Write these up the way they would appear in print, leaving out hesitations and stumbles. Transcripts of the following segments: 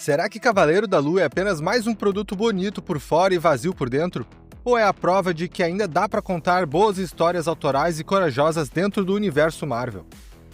Será que Cavaleiro da Lua é apenas mais um produto bonito por fora e vazio por dentro? Ou é a prova de que ainda dá para contar boas histórias autorais e corajosas dentro do universo Marvel?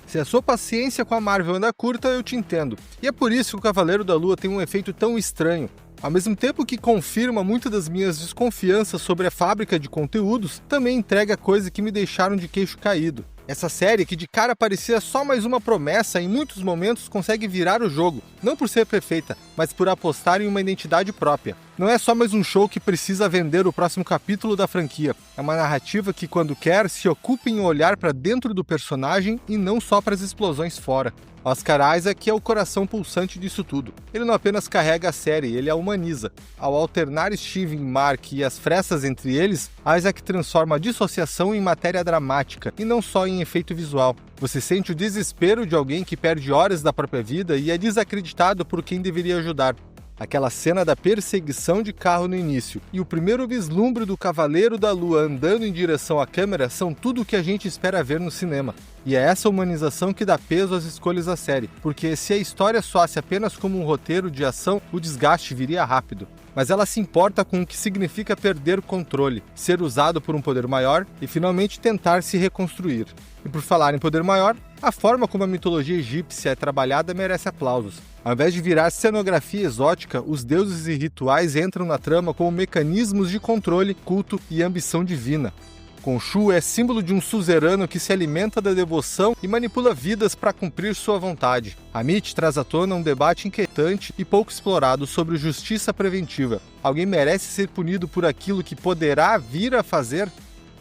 Se a sua paciência com a Marvel anda curta, eu te entendo. E é por isso que o Cavaleiro da Lua tem um efeito tão estranho. Ao mesmo tempo que confirma muitas das minhas desconfianças sobre a fábrica de conteúdos, também entrega coisas que me deixaram de queixo caído. Essa série, que de cara parecia só mais uma promessa, em muitos momentos consegue virar o jogo, não por ser perfeita, mas por apostar em uma identidade própria. Não é só mais um show que precisa vender o próximo capítulo da franquia, é uma narrativa que, quando quer, se ocupa em olhar para dentro do personagem e não só para as explosões fora. Oscar Isaac é o coração pulsante disso tudo. Ele não apenas carrega a série, ele a humaniza. Ao alternar Steven, Mark e as frestas entre eles, Isaac transforma a dissociação em matéria dramática, e não só em efeito visual. Você sente o desespero de alguém que perde horas da própria vida e é desacreditado por quem deveria ajudar. Aquela cena da perseguição de carro no início e o primeiro vislumbre do Cavaleiro da Lua andando em direção à câmera são tudo o que a gente espera ver no cinema. E é essa humanização que dá peso às escolhas da série, porque se a história soasse apenas como um roteiro de ação, o desgaste viria rápido. Mas ela se importa com o que significa perder o controle, ser usado por um poder maior e finalmente tentar se reconstruir. E por falar em poder maior, a forma como a mitologia egípcia é trabalhada merece aplausos. Ao invés de virar cenografia exótica, os deuses e rituais entram na trama como mecanismos de controle, culto e ambição divina. Khonshu é símbolo de um suzerano que se alimenta da devoção e manipula vidas para cumprir sua vontade. Amit traz à tona um debate inquietante e pouco explorado sobre justiça preventiva. Alguém merece ser punido por aquilo que poderá vir a fazer?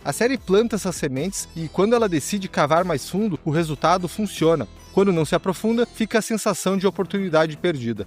A série planta essas sementes e, quando ela decide cavar mais fundo, o resultado funciona. Quando não se aprofunda, fica a sensação de oportunidade perdida.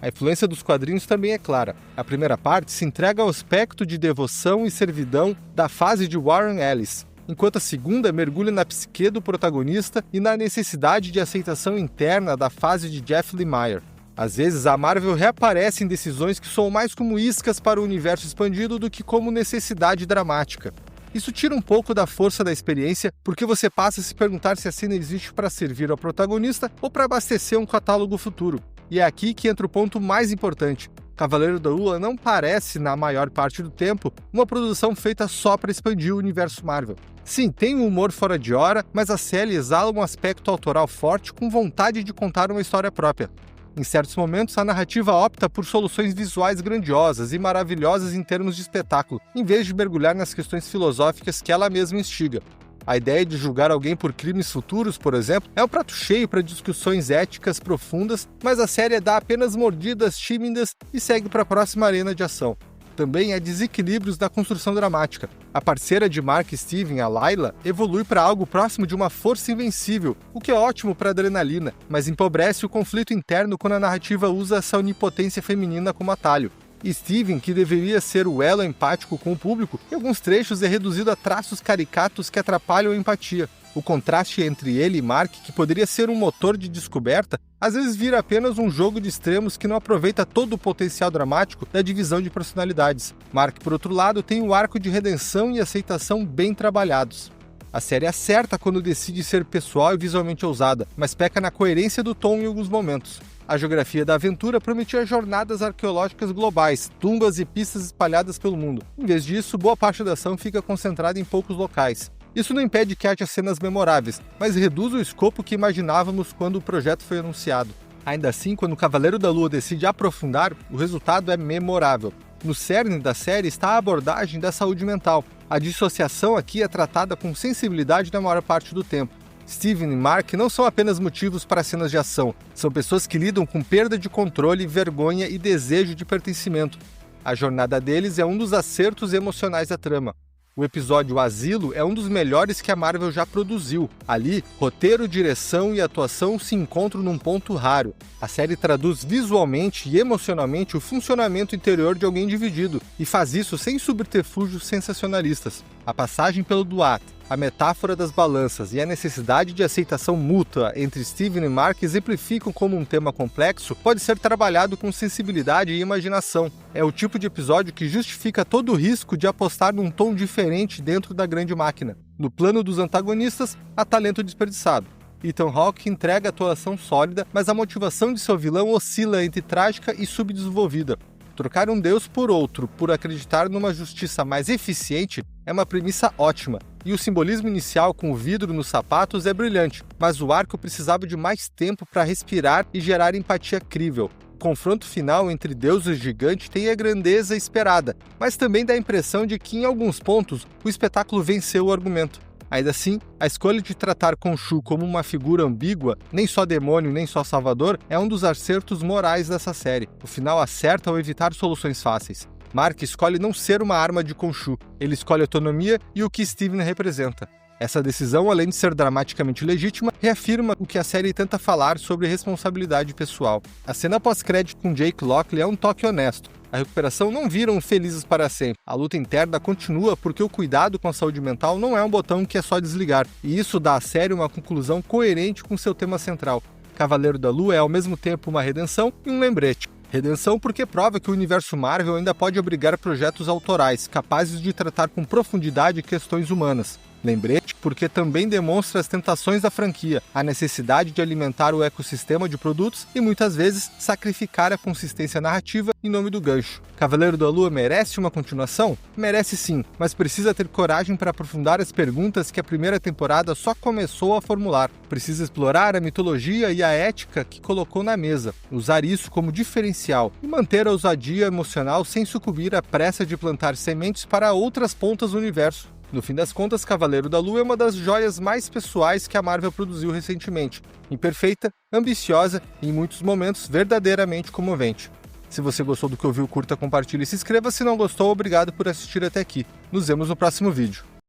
A influência dos quadrinhos também é clara. A primeira parte se entrega ao aspecto de devoção e servidão da fase de Warren Ellis, enquanto a segunda mergulha na psique do protagonista e na necessidade de aceitação interna da fase de Jeff Lemire. Às vezes, a Marvel reaparece em decisões que soam mais como iscas para o universo expandido do que como necessidade dramática. Isso tira um pouco da força da experiência, porque você passa a se perguntar se a cena existe para servir ao protagonista ou para abastecer um catálogo futuro. E é aqui que entra o ponto mais importante. Cavaleiro da Lua não parece, na maior parte do tempo, uma produção feita só para expandir o universo Marvel. Sim, tem um humor fora de hora, mas a série exala um aspecto autoral forte com vontade de contar uma história própria. Em certos momentos, a narrativa opta por soluções visuais grandiosas e maravilhosas em termos de espetáculo, em vez de mergulhar nas questões filosóficas que ela mesma instiga. A ideia de julgar alguém por crimes futuros, por exemplo, é um prato cheio para discussões éticas profundas, mas a série dá apenas mordidas tímidas e segue para a próxima arena de ação. Também há desequilíbrios da construção dramática. A parceira de Mark e Steven, a Layla, evolui para algo próximo de uma força invencível, o que é ótimo para a adrenalina, mas empobrece o conflito interno quando a narrativa usa essa onipotência feminina como atalho. E Steven, que deveria ser o elo empático com o público, em alguns trechos é reduzido a traços caricatos que atrapalham a empatia. O contraste entre ele e Mark, que poderia ser um motor de descoberta, às vezes vira apenas um jogo de extremos que não aproveita todo o potencial dramático da divisão de personalidades. Mark, por outro lado, tem o arco de redenção e aceitação bem trabalhados. A série acerta quando decide ser pessoal e visualmente ousada, mas peca na coerência do tom em alguns momentos. A geografia da aventura prometia jornadas arqueológicas globais, tumbas e pistas espalhadas pelo mundo. Em vez disso, boa parte da ação fica concentrada em poucos locais. Isso não impede que haja cenas memoráveis, mas reduz o escopo que imaginávamos quando o projeto foi anunciado. Ainda assim, quando o Cavaleiro da Lua decide aprofundar, o resultado é memorável. No cerne da série está a abordagem da saúde mental. A dissociação aqui é tratada com sensibilidade na maior parte do tempo. Steven e Mark não são apenas motivos para cenas de ação, são pessoas que lidam com perda de controle, vergonha e desejo de pertencimento. A jornada deles é um dos acertos emocionais da trama. O episódio Asilo é um dos melhores que a Marvel já produziu. Ali, roteiro, direção e atuação se encontram num ponto raro. A série traduz visualmente e emocionalmente o funcionamento interior de alguém dividido, e faz isso sem subterfúgios sensacionalistas. A passagem pelo duat, a metáfora das balanças e a necessidade de aceitação mútua entre Steven e Mark exemplificam como um tema complexo pode ser trabalhado com sensibilidade e imaginação. É o tipo de episódio que justifica todo o risco de apostar num tom diferente dentro da grande máquina. No plano dos antagonistas, há talento desperdiçado. Ethan Hawke entrega a atuação sólida, mas a motivação de seu vilão oscila entre trágica e subdesenvolvida. Trocar um deus por outro, por acreditar numa justiça mais eficiente, é uma premissa ótima, e o simbolismo inicial com o vidro nos sapatos é brilhante, mas o arco precisava de mais tempo para respirar e gerar empatia crível. O confronto final entre Deus e o gigante tem a grandeza esperada, mas também dá a impressão de que, em alguns pontos, o espetáculo venceu o argumento. Ainda assim, a escolha de tratar Khonshu como uma figura ambígua, nem só demônio nem só salvador, é um dos acertos morais dessa série. O final acerta ao evitar soluções fáceis. Mark escolhe não ser uma arma de Khonshu, ele escolhe autonomia e o que Steven representa. Essa decisão, além de ser dramaticamente legítima, reafirma o que a série tenta falar sobre responsabilidade pessoal. A cena pós-crédito com Jake Lockley é um toque honesto. A recuperação não viram felizes para sempre. A luta interna continua porque o cuidado com a saúde mental não é um botão que é só desligar, e isso dá à série uma conclusão coerente com seu tema central. Cavaleiro da Lua é ao mesmo tempo uma redenção e um lembrete. Redenção porque prova que o universo Marvel ainda pode abrigar projetos autorais, capazes de tratar com profundidade questões humanas. Lembrete porque também demonstra as tentações da franquia, a necessidade de alimentar o ecossistema de produtos e muitas vezes sacrificar a consistência narrativa em nome do gancho. Cavaleiro da Lua merece uma continuação? Merece sim, mas precisa ter coragem para aprofundar as perguntas que a primeira temporada só começou a formular. Precisa explorar a mitologia e a ética que colocou na mesa, usar isso como diferencial e manter a ousadia emocional sem sucumbir à pressa de plantar sementes para outras pontas do universo. No fim das contas, Cavaleiro da Lua é uma das joias mais pessoais que a Marvel produziu recentemente. Imperfeita, ambiciosa e, em muitos momentos, verdadeiramente comovente. Se você gostou do que ouviu, curta, compartilhe e se inscreva. Se não gostou, obrigado por assistir até aqui. Nos vemos no próximo vídeo.